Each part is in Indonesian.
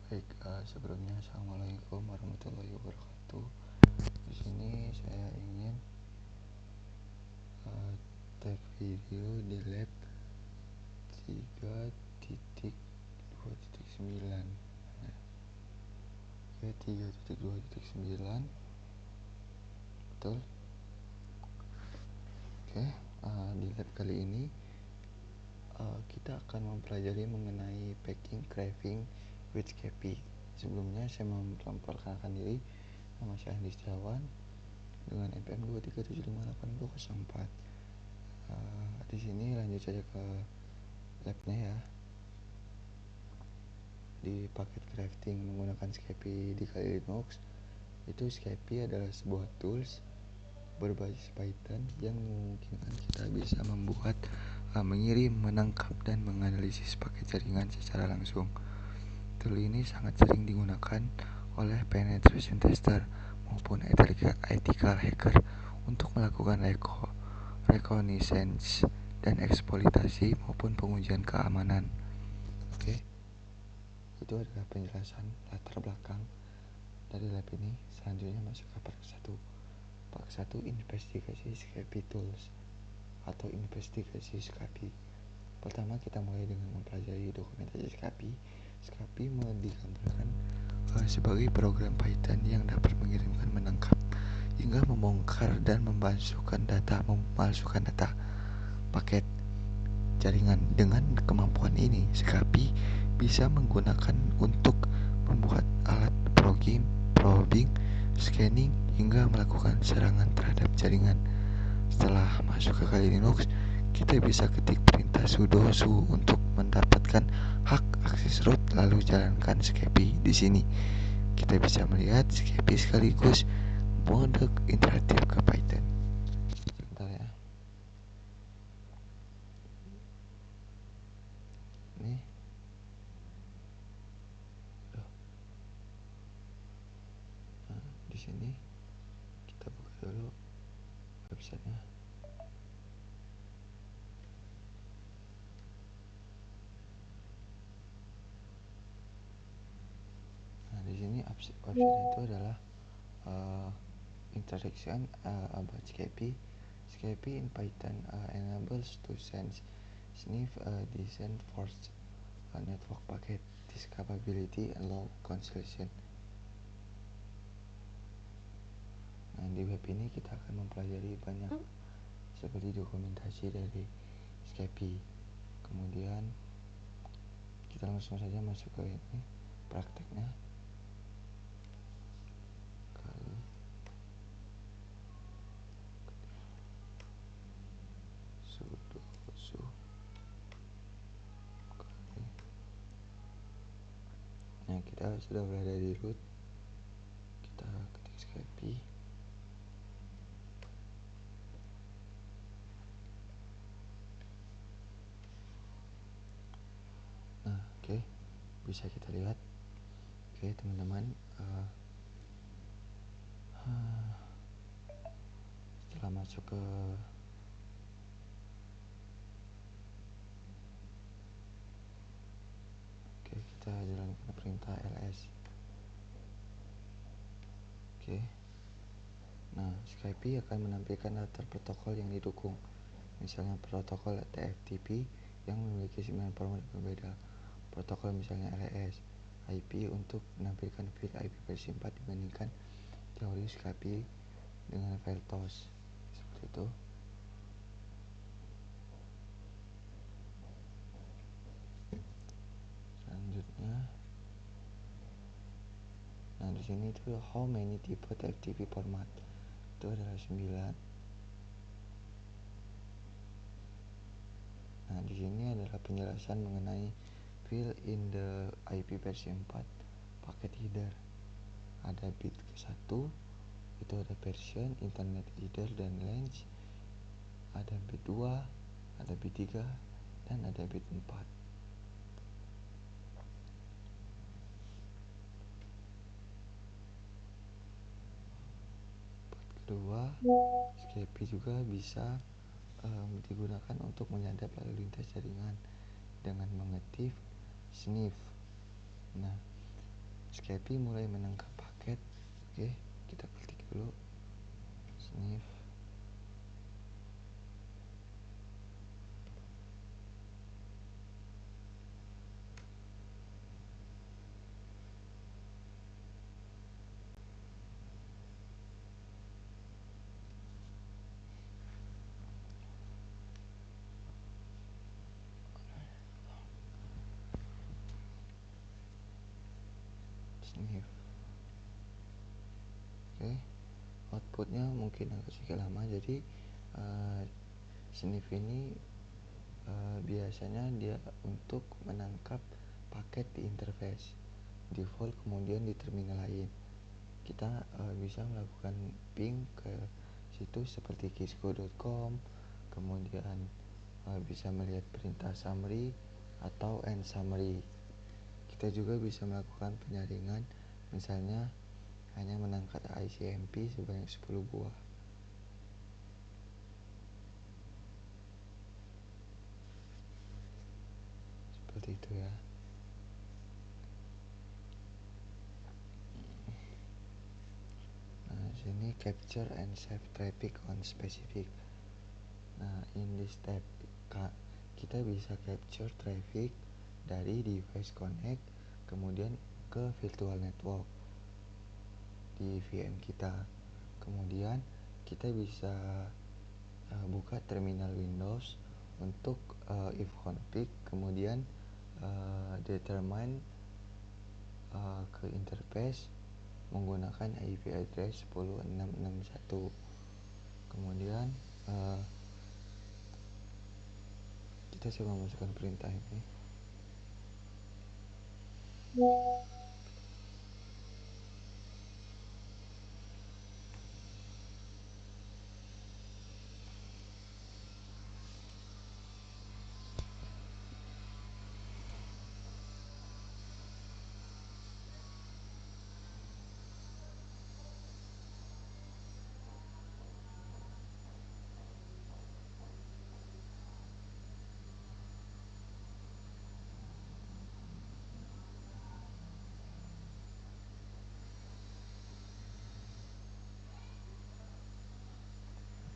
Baik, sebelumnya Assalamualaikum warahmatullahi wabarakatuh. Di sini saya ingin take video di lab 3.2.9. Ya, 3.2.9. Betul. Oke, di lab kali ini kita akan mempelajari mengenai packing craving with Skepi. Sebelumnya saya memperkenalkan diri. Nama saya Andi Setiawan dengan NPM 2375804. Di sini lanjut saja ke labnya ya. Di paket crafting menggunakan Skepi di Kali Linux, itu Skepi adalah sebuah tools berbasis Python yang memungkinkan kita bisa membuat, mengirim, menangkap, dan menganalisis paket jaringan secara langsung. Tool ini sangat sering digunakan oleh penetration tester maupun ethical hacker untuk melakukan reconnaissance dan eksploitasi maupun pengujian keamanan. Oke, itu adalah penjelasan latar belakang dari lab ini. Selanjutnya masuk ke part 1. Part 1, investigasi Skepi tools atau investigasi Skepi. Pertama, kita mulai dengan mempelajari dokumentasi Skepi. Skepi digambarkan sebagai program Python yang dapat mengirimkan, menangkap, hingga membongkar dan memalsukan data paket jaringan. Dengan kemampuan ini, Skepi bisa menggunakan untuk membuat alat probing, scanning, hingga melakukan serangan terhadap jaringan. Setelah masuk ke Kali Linux, kita bisa ketik perintah sudo su untuk mendapatkan hak akses root, lalu jalankan Skepi. Di sini kita bisa melihat Skepi sekaligus mode interaktif ke Python. Sebentar ya. Nih. Di sini kita buka dulu websitenya. Nah, di sini website itu adalah introduction about Skepi. Skepi in Python enables to send, sniff, descent, force network packet. This capability allow cancellation. Nah, di web ini kita akan mempelajari banyak seperti dokumentasi dari Skepi. Kemudian kita langsung saja masuk ke ini prakteknya. Sudo su kali. Nah, kita sudah berada di root. Kita ketik Skepi. Nah, oke, bisa kita lihat. Oke, teman-teman, setelah masuk ke kita jalankan perintah ls. Oke. Nah, Skepi akan menampilkan daftar protokol yang didukung. Misalnya protokol TFTP yang memiliki 9 format berbeda. Protokol misalnya LS, IP untuk menampilkan file IP versi 4 dibandingkan teori Skepi dengan file TOS. Seperti itu. Selanjutnya, nah di sini itu how many type TFTP format. Itu adalah 9. Nah, di sini adalah penjelasan mengenai fill in the IP versi 4 paket header. Ada bit ke-1, itu ada version, internet header, dan range. Ada bit 2, ada bit 3, dan ada bit 4. Kedua, Skepi juga bisa digunakan untuk menyadap lalu lintas jaringan dengan mengetik sniff. Nah, Skepi mulai menangkap paket. Oke, kita ketik dulu sniff. Sniff. Oke, outputnya mungkin agak sedikit lama, jadi sniff ini biasanya dia untuk menangkap paket di interface default, kemudian di terminal lain kita bisa melakukan ping ke situs seperti kisco.com, kemudian bisa melihat perintah summary atau end summary. Kita juga bisa melakukan penyaringan, misalnya hanya menangkap ICMP sebanyak 10 buah. Seperti itu ya. Nah, sini capture and save traffic on specific. Nah, in this step kita bisa capture traffic dari device connect kemudian ke virtual network di VM kita. Kemudian kita bisa buka terminal Windows untuk if config, kemudian determine ke interface menggunakan IP address 10.661. Kemudian kita coba masukkan perintah ini.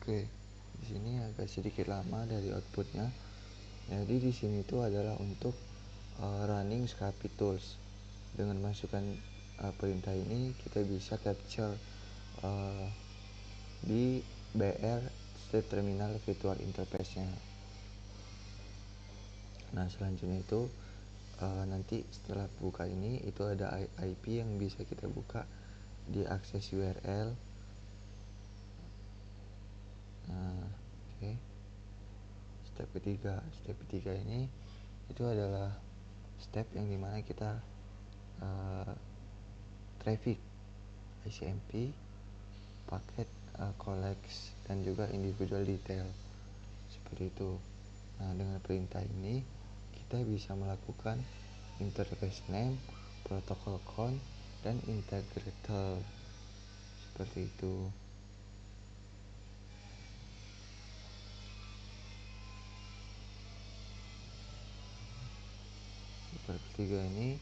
Oke, di sini agak sedikit lama dari outputnya. Jadi di sini itu adalah untuk running Scapi tools. Dengan masukkan perintah ini kita bisa capture di BR state terminal virtual interface-nya. Nah, selanjutnya itu nanti setelah buka ini itu ada IP yang bisa kita buka di akses URL. Nah, oke. Step ketiga ini itu adalah step yang dimana kita traffic ICMP, paket collects, dan juga individual detail seperti itu. Nah, dengan perintah ini kita bisa melakukan interface name, protocol count, dan integrator seperti itu. Ketiga ini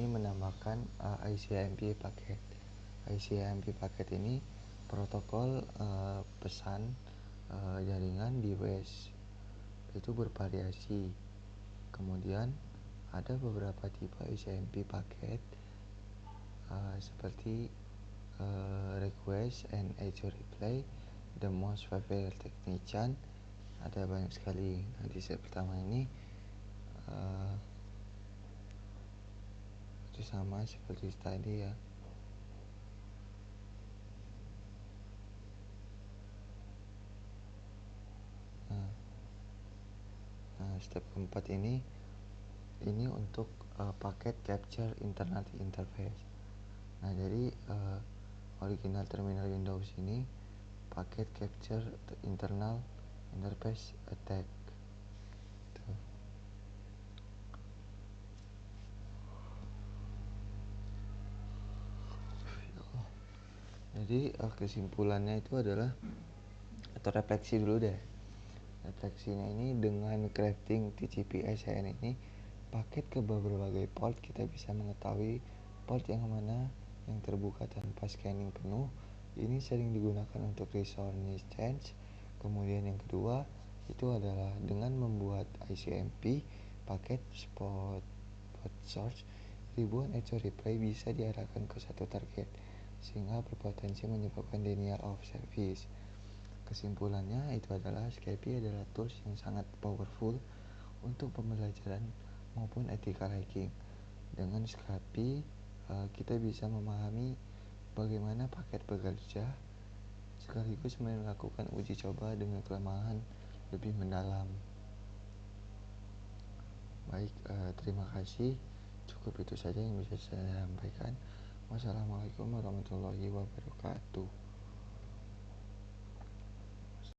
menambahkan ICMP paket. ICMP paket ini protokol pesan jaringan device itu bervariasi. Kemudian ada beberapa tipe ICMP paket seperti request and auto reply, the most favored technician, ada banyak sekali. Nah, di step pertama ini itu sama seperti tadi ya. Nah, step keempat ini untuk paket capture internal interface. Nah, jadi original terminal Windows ini paket capture internal interface attack. Tuh. Jadi kesimpulannya itu adalah, atau refleksi dulu deh. Refleksinya ini dengan crafting TCP/SCN ini paket ke berbagai port kita bisa mengetahui Port yang mana yang terbuka tanpa scanning penuh ini sering digunakan untuk resource change. Kemudian yang kedua itu adalah dengan membuat ICMP paket spot source, ribuan echo replay bisa diarahkan ke satu target sehingga berpotensi menyebabkan denial of service. Kesimpulannya itu adalah SCAPI adalah tools yang sangat powerful untuk pembelajaran maupun ethical hacking. Dengan SCAPI kita bisa memahami bagaimana paket bekerja sekaligus melakukan uji coba dengan kelemahan lebih mendalam. Baik, terima kasih. Cukup itu saja yang bisa saya sampaikan. Wassalamualaikum warahmatullahi wabarakatuh.